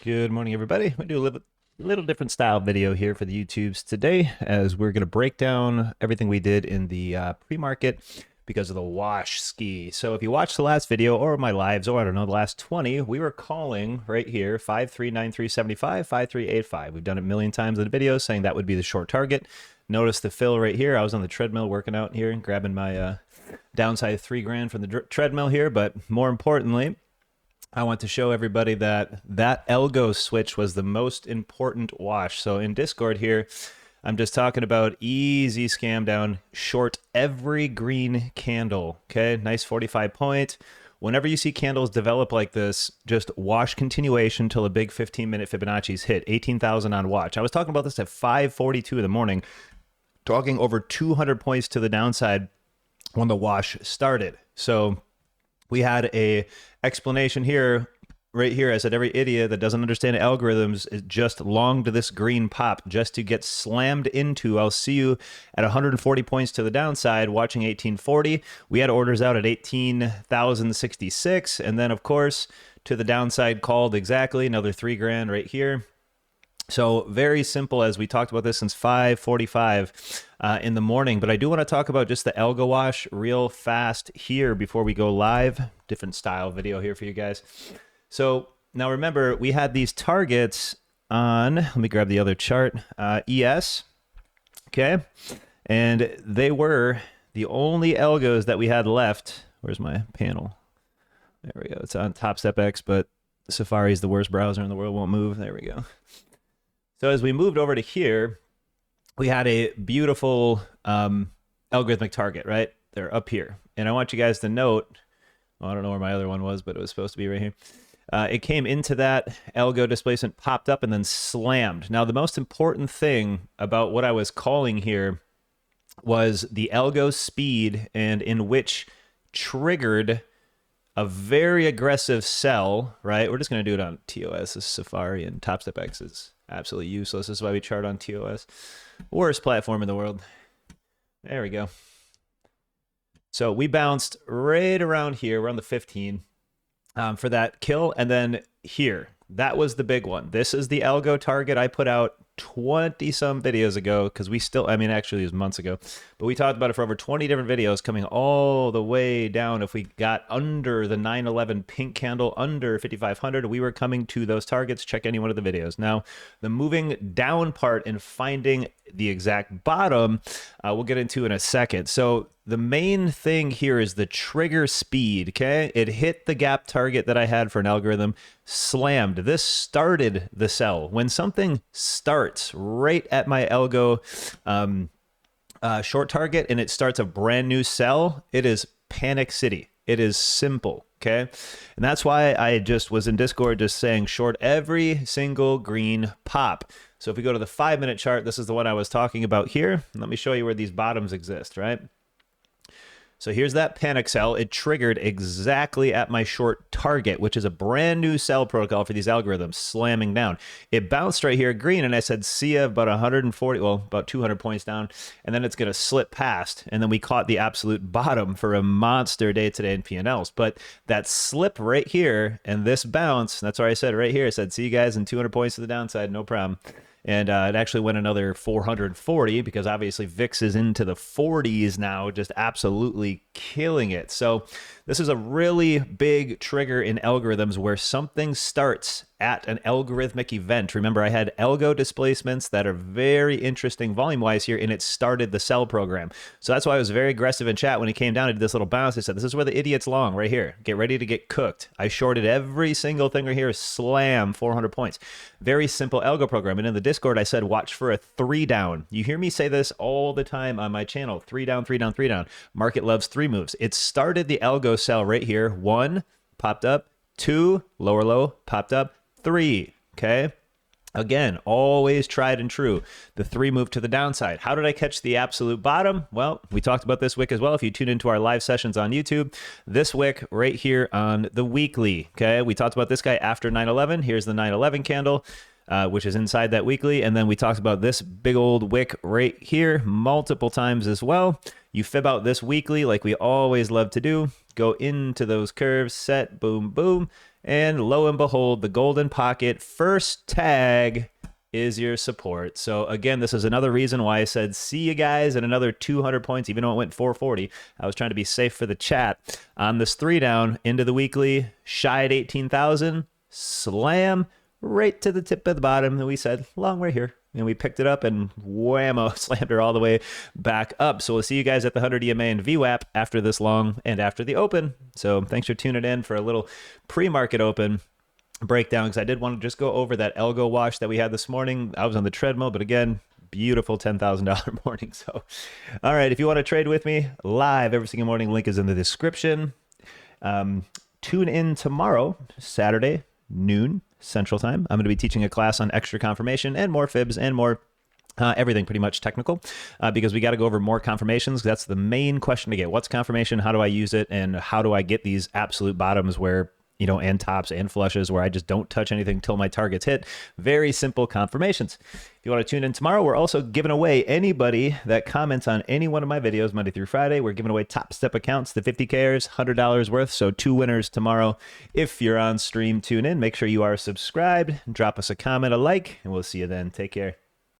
Good morning, everybody. We do a little different style video here for the YouTubes today, as we're going to break down everything we did in the pre-market because of the wash ski. So if you watched the last video or my lives, or I don't know, the last 20, we were calling right here 5393.75, 5385. We've done it a million times in the video saying that would be the short target. Notice the fill right here. I was on the treadmill working out here and grabbing my downside 3 grand from the treadmill here, but more importantly, I want to show everybody that that algo switch was the most important wash. So in Discord here, I'm just talking about easy scam down, short every green candle. Okay, nice 45 point. Whenever you see candles develop like this, just wash continuation till a big 15-minute Fibonacci's hit, 18,000 on watch. I was talking about this at 5:42 in the morning, talking over 200 points to the downside when the wash started. So we had a explanation here, right here. I said every idiot that doesn't understand algorithms is just long to this green pop just to get slammed into. I'll see you at 140 points to the downside watching 1840. We had orders out at 18,066. And then, of course, to the downside called exactly another 3 grand right here. So very simple, as we talked about this since 5:45 in the morning. But I do want to talk about just the algo wash real fast here before we go live. Different style video here for you guys. So now remember, we had these targets on, let me grab the other chart, ES, okay? And they were the only algos that we had left. Where's my panel? There we go. It's on Top Step X, but Safari is the worst browser in the world, won't move. There we go. So as we moved over to here, we had a beautiful algorithmic target, right? They're up here. And I want you guys to note, well, I don't know where my other one was, but it was supposed to be right here. It came into that algo displacement, popped up, and then slammed. Now, the most important thing about what I was calling here was the algo speed, and in which triggered a very aggressive sell, right? We're just going to do it on TOS. This is Safari, and Top Step X is absolutely useless. This is why we chart on TOS. Worst platform in the world. There we go. So we bounced right around here. We're on the 15 for that kill. And then here, that was the big one. This is the algo target I put out 20 some videos ago, because we still, I mean, actually it was months ago, but we talked about it for over 20 different videos, coming all the way down. If we got under the 911 pink candle, under 5,500, we were coming to those targets. Check any one of the videos. Now, the moving down part and finding the exact bottom, we'll get into in a second. So the main thing here is the trigger speed, okay? It hit the gap target that I had for an algorithm, slammed. This started the sell. When something starts right at my algo short target and it starts a brand new sell, it is panic city. It is simple, okay? And that's why I just was in Discord just saying short every single green pop. So if we go to the 5-minute chart, this is the one I was talking about here. Let me show you where these bottoms exist, right? So here's that panic sell. It triggered exactly at my short target, which is a brand new sell protocol for these algorithms, slamming down. It bounced right here green, and I said, see ya, about 140, well, about 200 points down, and then it's going to slip past. And then we caught the absolute bottom for a monster day today in P&Ls. But that slip right here and this bounce, that's where I said right here, I said, see you guys in 200 points to the downside, no problem. And it actually went another 440 because obviously VIX is into the 40s now, just absolutely killing it. So this is a really big trigger in algorithms where something starts at an algorithmic event. Remember, I had algo displacements that are very interesting volume-wise here, and it started the sell program. So that's why I was very aggressive in chat when it came down to this little bounce. I said, this is where the idiot's long, right here. Get ready to get cooked. I shorted every single thing right here, slam, 400 points. Very simple algo program. And in the Discord, I said, watch for a 3 down. You hear me say this all the time on my channel, 3 down, 3 down, 3 down. Market loves 3 moves. It started the algo sell right here. 1, popped up. 2, lower low, popped up. 3, okay? Again, always tried and true. The 3 moved to the downside. How did I catch the absolute bottom? Well, we talked about this wick as well. If you tune into our live sessions on YouTube, this wick right here on the weekly, okay? We talked about this guy after 9/11. Here's the 9/11 candle, which is inside that weekly. And then we talked about this big old wick right here multiple times as well. You fib out this weekly like we always love to do. Go into those curves, set, boom, boom. And lo and behold, the golden pocket first tag is your support. So again, this is another reason why I said see you guys at another 200 points, even though it went 440. I was trying to be safe for the chat on this 3 down into the weekly, shy at 18,000, slam right to the tip of the bottom. And we said long way here. And we picked it up and whammo, slammed her all the way back up. So we'll see you guys at the 100 EMA and VWAP after this long and after the open. So thanks for tuning in for a little pre-market open breakdown, because I did want to just go over that algo wash that we had this morning. I was on the treadmill, but again, beautiful $10,000 morning. So, all right, if you want to trade with me live every single morning, link is in the description. Tune in tomorrow, Saturday, noon Central Time. I'm going to be teaching a class on extra confirmation and more fibs and more everything pretty much technical, because we got to go over more confirmations. That's the main question to get. What's confirmation? How do I use it? And how do I get these absolute bottoms where, you know, and tops and flushes where I just don't touch anything till my targets hit? Very simple confirmations. If you want to tune in tomorrow, we're also giving away anybody that comments on any one of my videos Monday through Friday. We're giving away top step accounts, the 50Kers, $100 worth. So 2 winners tomorrow. If you're on stream, tune in. Make sure you are subscribed. Drop us a comment, a like, and we'll see you then. Take care.